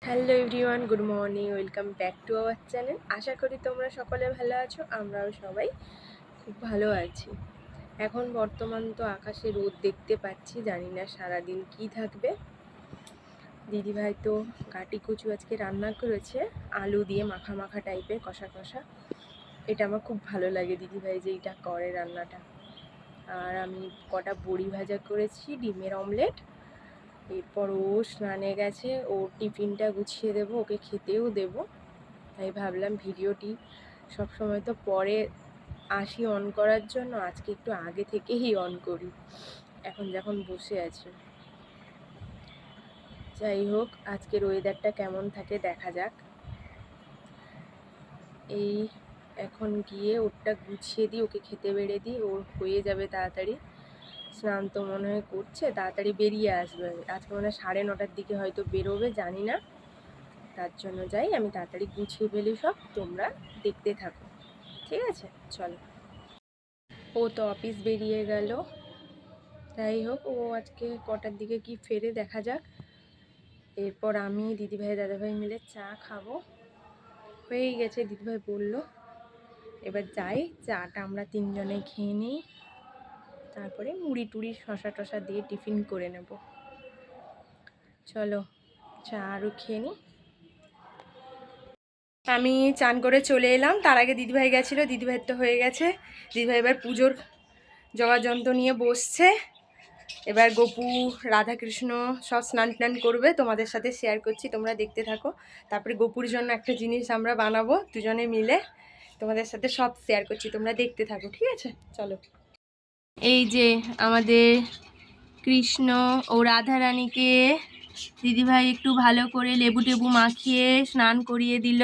Hello everyone, good morning, welcome back to our channel. আশা করি তোমরা সকলে ভালো আছো, আমরাও সবাই খুব ভালো আছি। এখন বর্তমান তো আকাশে রোদ দেখতে পাচ্ছি, জানি না সারাদিন কি থাকবে। দিদিভাই তো কাটি কচু আজকে রান্না করেছে, আলু দিয়ে মাখা মাখা টাইপের, কষা কষা। এটা আমার খুব ভালো লাগে দিদিভাই যে এইটা করে রান্নাটা। আর আমি কটা বড়ি ভাজা করেছি, ডিমের অমলেট। এরপর ও স্নানে গেছে, ওর টিফিনটা গুছিয়ে দেবো, ওকে খেতেও দেবো। তাই ভাবলাম ভিডিওটি সবসময় তো পরে আসি অন করার জন্য, আজকে একটু আগে থেকেই অন করি এখন যখন বসে আছি। যাই হোক, আজকের ওয়েদারটা কেমন থাকে দেখা যাক। এই এখন গিয়ে ওরটা গুছিয়ে দিই, ওকে খেতে বেড়ে দিই, ওর হয়ে যাবে তাড়াতাড়ি। স্নান তো মনে হয় করছে, তাড়াতাড়ি বেরিয়ে আসবে। আজকে মনে হয় 9:30টার দিকে হয়তো বেরোবে, জানি না। তার জন্য যাই, আমি তাড়াতাড়ি গুছিয়ে ফেলি সব, তোমরা দেখতে থাকো, ঠিক আছে? চলো। ও তো অফিস বেরিয়ে গেল, যাই হোক ও আজকে কটার দিকে কি ফেরে দেখা যাক। এরপর আমি দিদিভাই দাদাভাই মিলে চা খাবো। হয়েই গেছে, দিদিভাই বললো। এবার যাই, চাটা আমরা তিনজনে খেয়ে নিই, তারপরে মুড়ি টুড়ি শশা টশা দিয়ে টিফিন করে নেব। চলো চা আরও খেয়ে নিই। আমি চান করে চলে এলাম, তার আগে দিদিভাই গেছিলো, দিদিভাইয়ের তো হয়ে গেছে। দিদিভাই এবার পুজোর জোগাড় যন্ত্র নিয়ে বসছে। এবার গপু রাধাকৃষ্ণ সব স্নান টান করবে, তোমাদের সাথে শেয়ার করছি, তোমরা দেখতে থাকো। তারপরে গপুর জন্য একটা জিনিস আমরা বানাবো দুজনে মিলে, তোমাদের সাথে সব শেয়ার করছি, তোমরা দেখতে থাকো, ঠিক আছে? চলো। এই যে আমাদের কৃষ্ণ ও রাধারানীকে দিদিভাই একটু ভালো করে লেবু টেবু মাখিয়ে স্নান করিয়ে দিল,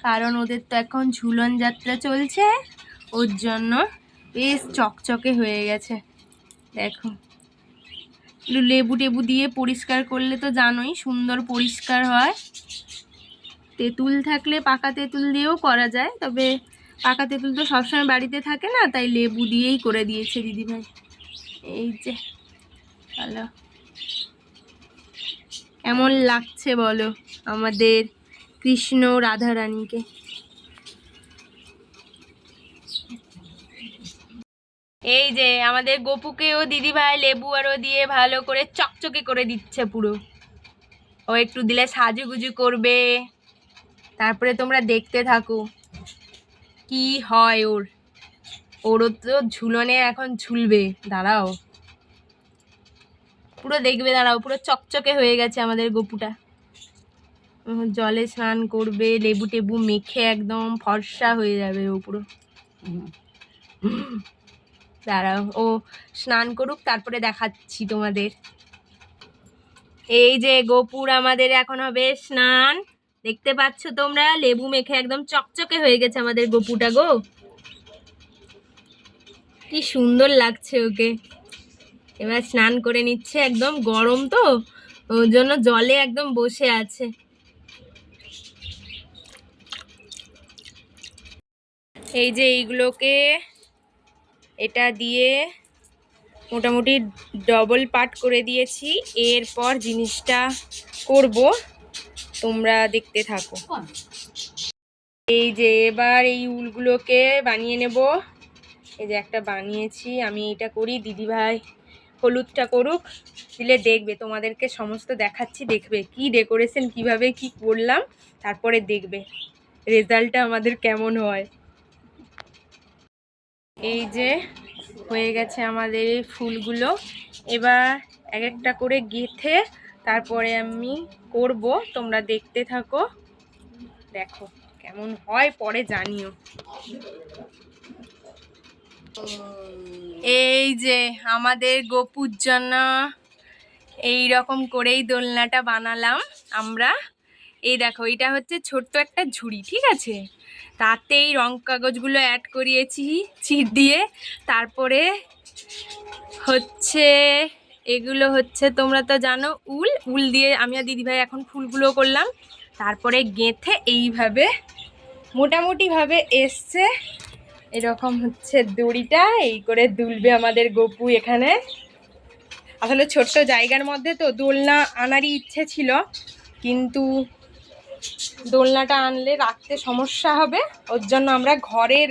কারণ ওদের তো এখন ঝুলন যাত্রা চলছে, ওর জন্য বেশ চকচকে হয়ে গেছে। দেখো, লেবু টেবু দিয়ে পরিষ্কার করলে তো জানোই সুন্দর পরিষ্কার হয়। তেঁতুল থাকলে পাকা তেঁতুল দিয়েও করা যায়, তবে পাকা তেঁতুল তো সবসময় বাড়িতে থাকে না, তাই লেবু দিয়েই করে দিয়েছে দিদিভাই। এই যে ভালো, কেমন লাগছে বলো আমাদের কৃষ্ণ রাধারানীকে? এই যে আমাদের গপুকেও দিদিভাই লেবু আরও দিয়ে ভালো করে চকচকে করে দিচ্ছে পুরো। ও একটু দিলে সাজুগুজু করবে, তারপরে তোমরা দেখতে থাকো কি হয় ওর। ওরও তো ঝুলনে এখন ঝুলবে, দাঁড়াও পুরো দেখবে, দাঁড়াও পুরো চকচকে হয়ে গেছে আমাদের গপুটা। জলে স্নান করবে, লেবু টেবু মেখে একদম ফর্সা হয়ে যাবে ও পুরো। দাঁড়াও ও স্নান করুক, তারপরে দেখাচ্ছি তোমাদের। এই যে গপুর আমাদের এখন হবে স্নান, দেখতে পাচ্ছ তোমরা, লেবু মেখে একদম চকচকে হয়ে গেছে আমাদের গপুটা গো। কি সুন্দর লাগছে ওকে। এবার স্নান করে নিচ্ছে, একদম গরম তো ওর জন্য জলে একদম বসে আছে। এই যে এইগুলোকে এটা দিয়ে মোটামুটি ডবল পার্ট করে দিয়েছি, এরপর জিনিসটা করব, তোমরা দেখতে থাকো। এই যে এবার এই উলগুলোকে বানিয়ে নেব। এই যে একটা বানিয়েছি, আমি এটা করি, দিদিভাই হলুদটা করুক, দিলে দেখবে তোমাদেরকে সমস্ত দেখাচ্ছি, দেখবে কি ডেকোরেশন কিভাবে কি করলাম, তারপরে দেখবে রেজাল্টটা আমাদের কেমন হয়। এই যে হয়ে গেছে আমাদের এই ফুলগুলো, এবার এক একটা করে গেঁথে তারপরে আমি করব, তোমরা দেখতে থাকো, দেখো কেমন হয় পরে জানিও। এই যে আমাদের গপুর জন্য এই রকম করেই দোলনাটা বানালাম আমরা। এই দেখো, এটা হচ্ছে ছোট্ট একটা ঝুড়ি, ঠিক আছে? তাতেই রং কাগজগুলো অ্যাড করিয়েছি চিট দিয়ে, তারপরে হচ্ছে এগুলো হচ্ছে তোমরা তো জানো উল, উল দিয়ে আমি আর দিদিভাই এখন ফুলগুলো করলাম, তারপরে গেঁথে এইভাবে মোটামুটিভাবে এসছে। এরকম হচ্ছে দড়িটা, এই করে দুলবে আমাদের গপু এখানে। আসলে ছোট্ট জায়গার মধ্যে তো দোলনা আনারই ইচ্ছে ছিল, কিন্তু দোলনাটা আনলে রাখতে সমস্যা হবে, ওর জন্য আমরা ঘরের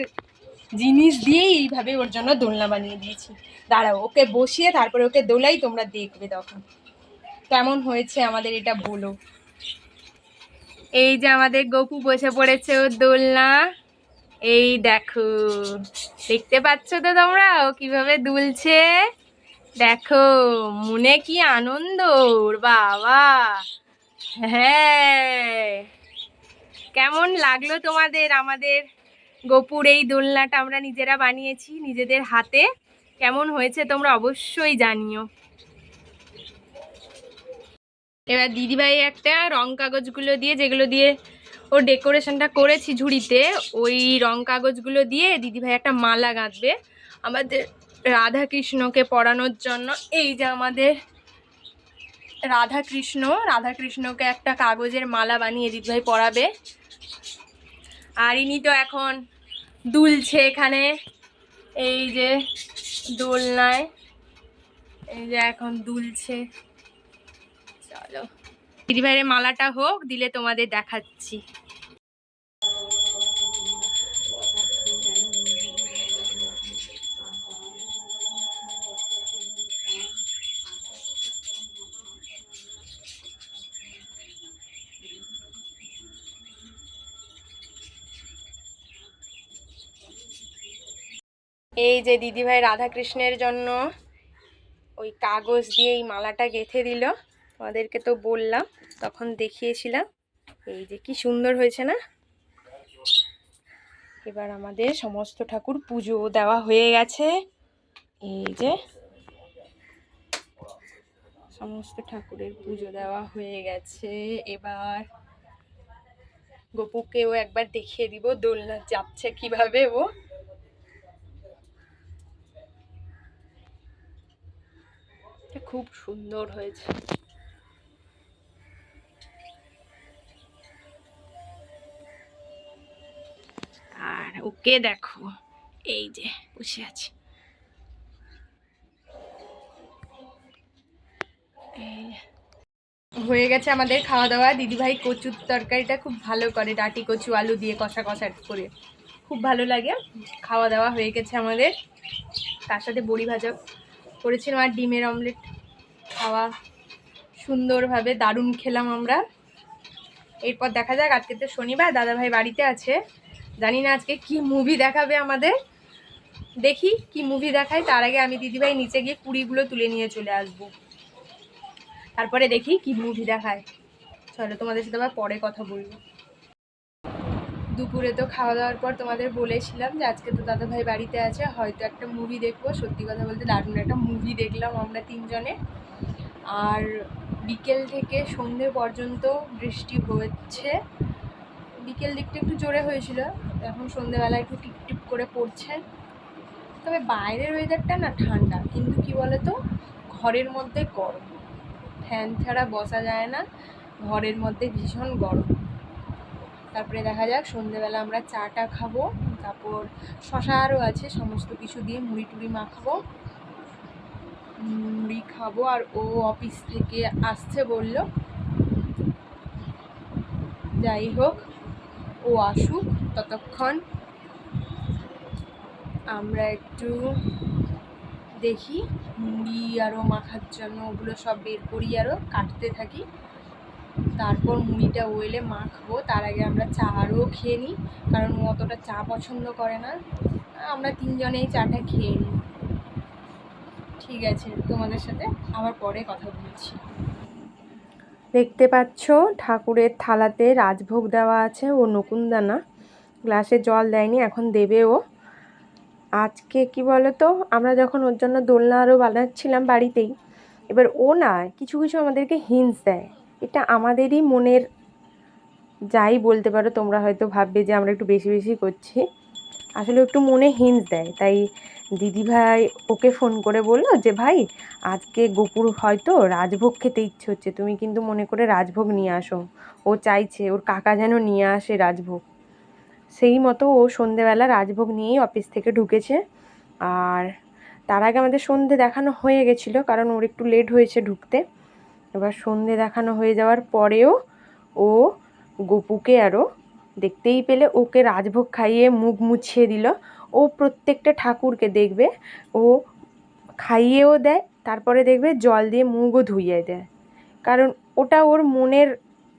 জিনিস দিয়েই এইভাবে ওর জন্য দোলনা বানিয়ে দিয়েছি। দাঁড়াও ওকে বসিয়ে তারপরে ওকে দোলাই, তোমরা দেখবে তখন কেমন হয়েছে আমাদের এটা বলো। এই যে আমাদের গপু বসে পড়েছে ওর দোলনা, এই দেখো, দেখতে পাচ্ছ তো তোমরা ও কিভাবে দুলছে, দেখো মনে কি আনন্দ ওর, বাবা। হ্যাঁ, কেমন লাগলো তোমাদের আমাদের গোপুর এই দোলনাটা আমরা নিজেরা বানিয়েছি নিজেদের হাতে, কেমন হয়েছে তোমরা অবশ্যই জানিও। এবার দিদিভাই একটা রং কাগজগুলো দিয়ে, যেগুলো দিয়ে ওর ডেকোরেশনটা করেছি ঝুড়িতে, ওই রং কাগজগুলো দিয়ে দিদিভাই একটা মালা গাঁথবে আমাদের রাধাকৃষ্ণকে পরানোর জন্য। এই যে আমাদের রাধাকৃষ্ণকে একটা কাগজের মালা বানিয়ে দিদিভাই পরাবে। আর ইনি তো এখন দুলছে এখানে, এই যে দোলনায়, এই যে এখন দুলছে। চলো দিদিভাইয়ের মালাটা হোক, দিলে তোমাদের দেখাচ্ছি। এই যে দিদিভাই রাধাকৃষ্ণের জন্য ওই কাগজ দিয়ে এই মালাটা গেঁথে দিল, তোমাদেরকে তো বললাম, তখন দেখিয়েছিলাম। এই যে কি সুন্দর হয়েছে না। এবার আমাদের সমস্ত ঠাকুর পুজো দেওয়া হয়ে গেছে, এই যে সমস্ত ঠাকুরের পুজো দেওয়া হয়ে গেছে। এবার গপুকেও একবার দেখিয়ে দিব দোলনা চাপছে কিভাবে ও। খুব সুন্দর হয়েছে। আর ওকে দেখো, এই যে বসে আছে। হয়ে গেছে আমাদের খাওয়া দাওয়া। দিদিভাই কচুর তরকারিটা খুব ভালো করে, ডাঁটি কচু আলু দিয়ে কষা কষা করে, খুব ভালো লাগে। খাওয়া দাওয়া হয়ে গেছে আমাদের, তার সাথে বড়ি ভাজা করেছিলাম আর ডিমের অমলেট। খাওয়া সুন্দরভাবে দারুণ খেলাম আমরা। এরপর দেখা যাক, আজকে তো শনিবার, দাদাভাই বাড়িতে আছে, জানি না আজকে কি মুভি দেখাবে আমাদের, দেখি কি মুভি দেখায়। তার আগে আমি দিদিভাই নিচে গিয়ে কুড়িগুলো তুলে নিয়ে চলে আসবো, তারপরে দেখি কি মুভি দেখায়। চলো তোমাদের সাথে আবার পরে কথা বলবো। দুপুরে তো খাওয়া দাওয়ার পর তোমাদের বলেছিলাম যে আজকে তো দাদাভাই বাড়িতে আছে, হয়তো একটা মুভি দেখবো। সত্যি কথা বলতে দারুণ একটা মুভি দেখলাম আমরা তিনজনে। আর বিকেল থেকে সন্ধে পর্যন্ত বৃষ্টি হচ্ছে, বিকেল দিকটা একটু জোরে হয়েছিল, এখন সন্ধেবেলা একটু টিপ টিপ করে পড়ছে। তবে বাইরের ওয়েদারটা না ঠান্ডা, কিন্তু কি বলতো ঘরের মধ্যে গরম, ফ্যান ছাড়া বসা যায় না, ঘরের মধ্যে ভীষণ গরম। তারপরে দেখা যাক সন্ধেবেলা আমরা চাটা খাবো, তারপর শশা আরও আছে, সমস্ত কিছু দিয়ে মুড়ি টুড়ি মাখাবো, মুড়ি খাবো। আর ও অফিস থেকে আসছে বললো, যাই হোক ও আসুক, ততক্ষণ আমরা একটু দেখি মুড়ি আরও মাখার জন্য ওগুলো সব বের করি, আরও কাটতে থাকি, তারপর মুড়িটা ও এলে মাখবো। তার আগে আমরা চা আরও খেয়ে নিই, কারণ ও অতটা চা পছন্দ করে না, আমরা তিনজনেই চাটা খেয়ে নিই। ঠিক আছে, তোমাদের সাথে আবার পরে কথা বলছি। দেখতে পাচ্ছ ঠাকুরের থালাতে রাজভোগ দেওয়া আছে, ও নকুনদানা গ্লাসে জল দেয়নি, এখন দেবে ও। আজকে কি বলো তো, আমরা যখন ওর জন্য দোলনা আরও বানাচ্ছিলাম বাড়িতেই, এবার ও না কিছু কিছু আমাদেরকে হিন্টস দেয়, এটা আমাদেরই মনের, যাই বলতে পারো তোমরা, হয়তো ভাববে যে আমরা একটু বেশি বেশি করছি, আসলে একটু মনে হিন্টস দেয়। তাই দিদিভাই ওকে ফোন করে বললো যে ভাই আজকে গোপুর হয়তো রাজভোগ খেতে ইচ্ছে হচ্ছে, তুমি কিন্তু মনে করে রাজভোগ নিয়ে আসো, ও চাইছে ওর কাকা যেন নিয়ে আসে রাজভোগ। সেই মতো ও সন্ধেবেলা রাজভোগ নিয়েই অফিস থেকে ঢুকেছে। আর তার আগে আমাদের সন্ধে দেখানো হয়ে গেছিলো, কারণ ওর একটু লেট হয়েছে ঢুকতে। এবার সন্ধে দেখানো হয়ে যাওয়ার পরেও ও গপুকে আরও দেখতেই পেলে ওকে রাজভোগ খাইয়ে মুখ মুছিয়ে দিল। ও প্রত্যেকটা ঠাকুরকে দেখবে ও খাইয়েও দেয়, তারপরে দেখবে জল দিয়ে মুখও ধুইয়ে দেয়, কারণ ওটা ওর মনের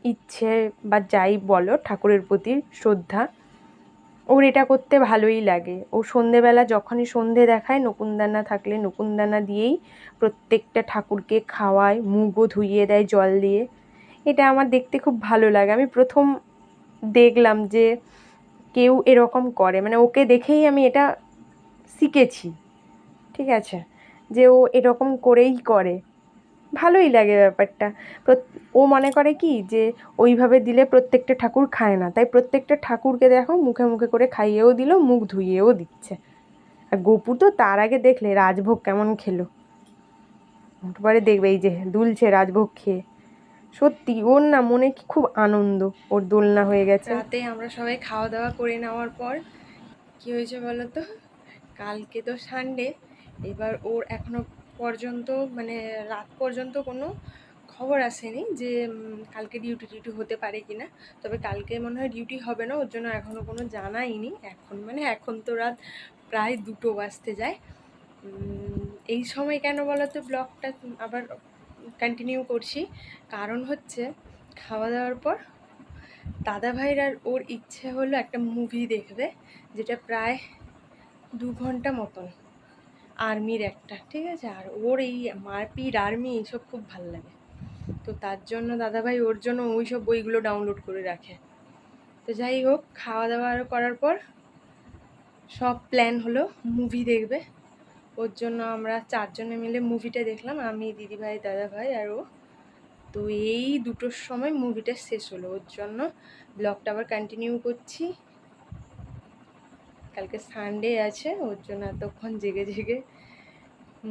ইচ্ছে বা যাই বলো, ঠাকুরের প্রতি শ্রদ্ধা, ওর এটা করতে ভালোই লাগে। ও সন্ধেবেলা যখনই সন্ধে দেখায় নকুনদানা থাকলে নকুনদানা দিয়েই প্রত্যেকটা ঠাকুরকে খাওয়ায়, মুখও ধুইয়ে দেয় জল দিয়ে। এটা আমার দেখতে খুব ভালো লাগে। আমি প্রথম দেখলাম যে কেউ এরকম করে, মানে ওকে দেখেই আমি এটা শিখেছি, ঠিক আছে, যে ও এরকম করেই করে। ভালোই লাগে ব্যাপারটা। ও মনে করে কি যে ওইভাবে দিলে প্রত্যেকটা ঠাকুর খায় না, তাই প্রত্যেকটা ঠাকুরকে দেখো মুখে মুখে করে খাইয়েও দিল, মুখ ধুইয়েও দিচ্ছে। আর গপু তো তার আগে দেখলে রাজভোগ কেমন খেলো, পরে দেখবে এই যে দুলছে রাজভোগ খেয়ে। সত্যি ওর না মনে কি খুব আনন্দ, ওর দোলনা হয়ে গেছে। রাতে আমরা সবাই খাওয়া দাওয়া করে নেওয়ার পর কি হয়েছে বলো তো, কালকে তো সানডে, এবার ওর এখনো পর্যন্ত মানে রাত পর্যন্ত কোনো খবর আসেনি যে কালকে ডিউটি হতে পারে কি না। তবে কালকে মনে হয় ডিউটি হবে না, ওর জন্য এখনও কোনো জানাইনি। এখন তো রাত প্রায় 2টো বাজতে যায়। এই সময় কেন বলো তো ব্লগটা আবার কন্টিনিউ করছি, কারণ হচ্ছে খাওয়া দাওয়ার পর দাদাভাইয়ের আর ওর ইচ্ছে হলো একটা মুভি দেখবে, যেটা প্রায় 2 ঘন্টা মতন, আর্মির একটা, ঠিক আছে। আর ওর এই মারপিট আর্মি এইসব খুব ভালো লাগে, তো তার জন্য দাদাভাই ওর জন্য ওই সব বইগুলো ডাউনলোড করে রাখে। তো যাই হোক, খাওয়া দাওয়া করার পর সব প্ল্যান হলো মুভি দেখবে। ওর জন্য আমরা 4জনে মিলে মুভিটা দেখলাম, আমি, দিদিভাই, দাদাভাই আর ও। তো এই 2টোর সময় মুভিটা শেষ হলো, ওর জন্য ব্লগটা আবার কন্টিনিউ করছি। কালকে সানডে আছে, ওর জন্য এতক্ষণ জেগে জেগে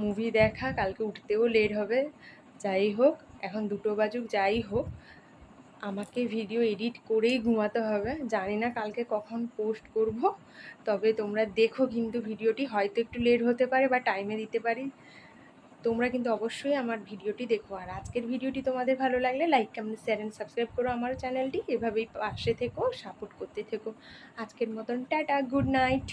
মুভি দেখা, কালকে উঠতেও লেট হবে। যাই হোক, এখন 2টো বাজুক, যাই হোক, আমাকে ভিডিও এডিট করেই ঘুমাতে হবে। জানি না কালকে কখন পোস্ট করব, তবে তোমরা দেখো কিন্তু ভিডিওটি, হয়তো একটু লেট হতে পারে বা টাইমে দিতে পারি। তোমরা কিন্তু অবশ্যই আমার ভিডিওটি দেখো। আর আজকের ভিডিওটি তোমাদের ভালো লাগলে like, comment, share and subscribe করো আমার চ্যানেলটি। এভাবেই পাশে থেকো, সাপোর্ট করতে থেকো। আজকের মতন টাটা, গুড নাইট।